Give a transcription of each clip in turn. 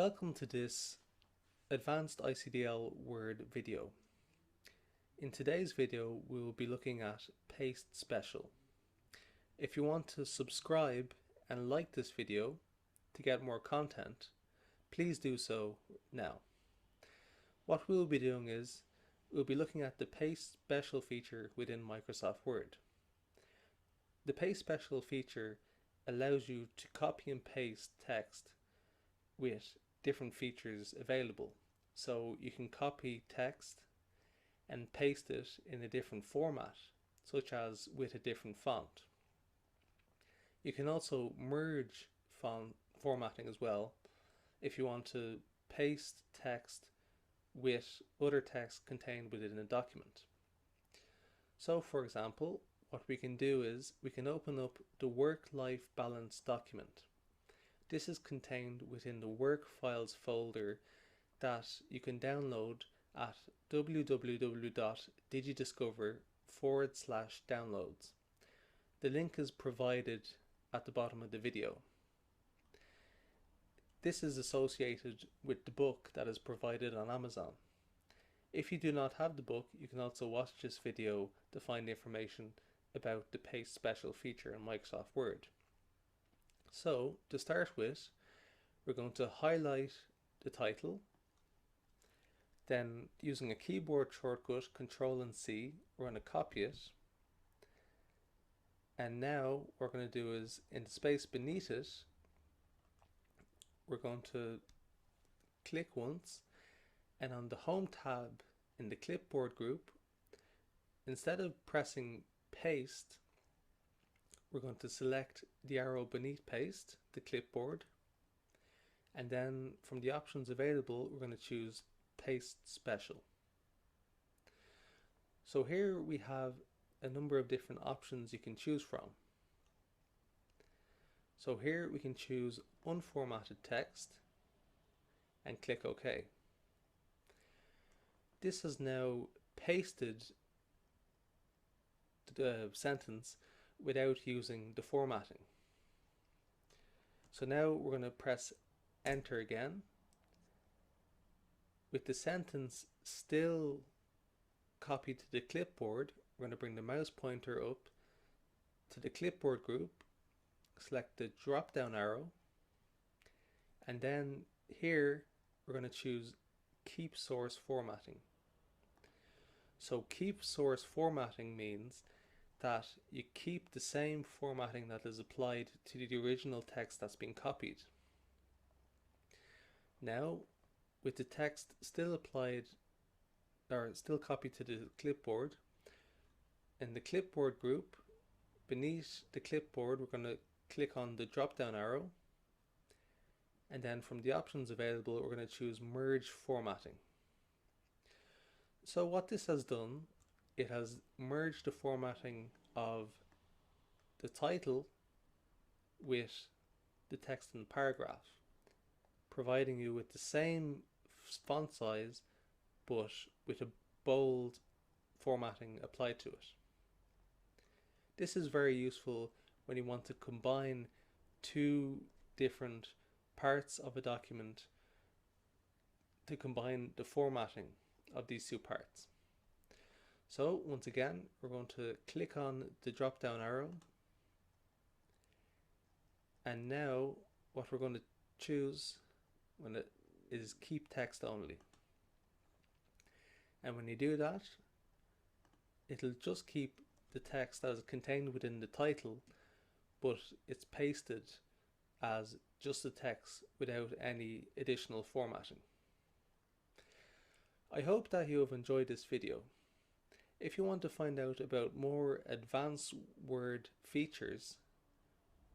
Welcome to this Advanced ICDL Word video. In today's video we will be looking at paste special. If you want to subscribe and like this video to get more content, please do so now. What we will be doing is we'll be looking at the paste special feature within Microsoft Word. The paste special feature allows you to copy and paste text with different features available. So you can copy text and paste it in a different format, such as with a different font. You can also merge font formatting as well if you want to paste text with other text contained within a document. So for example, what we can do is we can open up the work-life balance document. This is contained within the work files folder that you can download at www.digidiscover.com/downloads. The link is provided at the bottom of the video. This is associated with the book that is provided on Amazon. If you do not have the book, you can also watch this video to find information about the paste special feature in Microsoft Word. So to start with, we're going to highlight the title. Then using a keyboard shortcut Ctrl and C, we're going to copy it. And now what we're going to do is in the space beneath it, we're going to click once, and on the Home tab in the clipboard group, instead of pressing paste, we're going to select the arrow beneath paste, the clipboard, and then from the options available we're going to choose paste special. So here we have a number of different options you can choose from. So here we can choose unformatted text and click OK. This has now pasted the sentence without using the formatting. So now we're going to press enter again. With the sentence still copied to the clipboard, we're going to bring the mouse pointer up to the clipboard group, select the drop down arrow, and then here we're going to choose keep source formatting. So keep source formatting means that you keep the same formatting that is applied to the original text that's been copied. Now, with the text still applied or still copied to the clipboard, in the clipboard group, beneath the clipboard, we're going to click on the drop down arrow, and then from the options available, we're going to choose merge formatting. So what this has done, it has merged the formatting of the title with the text in the paragraph, providing you with the same font size but with a bold formatting applied to it. This is very useful when you want to combine two different parts of a document to combine the formatting of these two parts. So once again, we're going to click on the drop down arrow, and now what we're going to choose is keep text only. And when you do that, it'll just keep the text as contained within the title, but it's pasted as just the text without any additional formatting. I hope that you have enjoyed this video. If you want to find out about more advanced Word features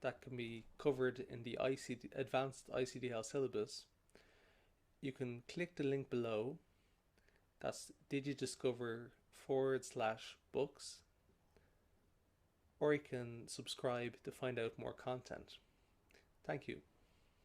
that can be covered in the Advanced ICDL syllabus, you can click the link below. That's digidiscover.com/books, or you can subscribe to find out more content. Thank you.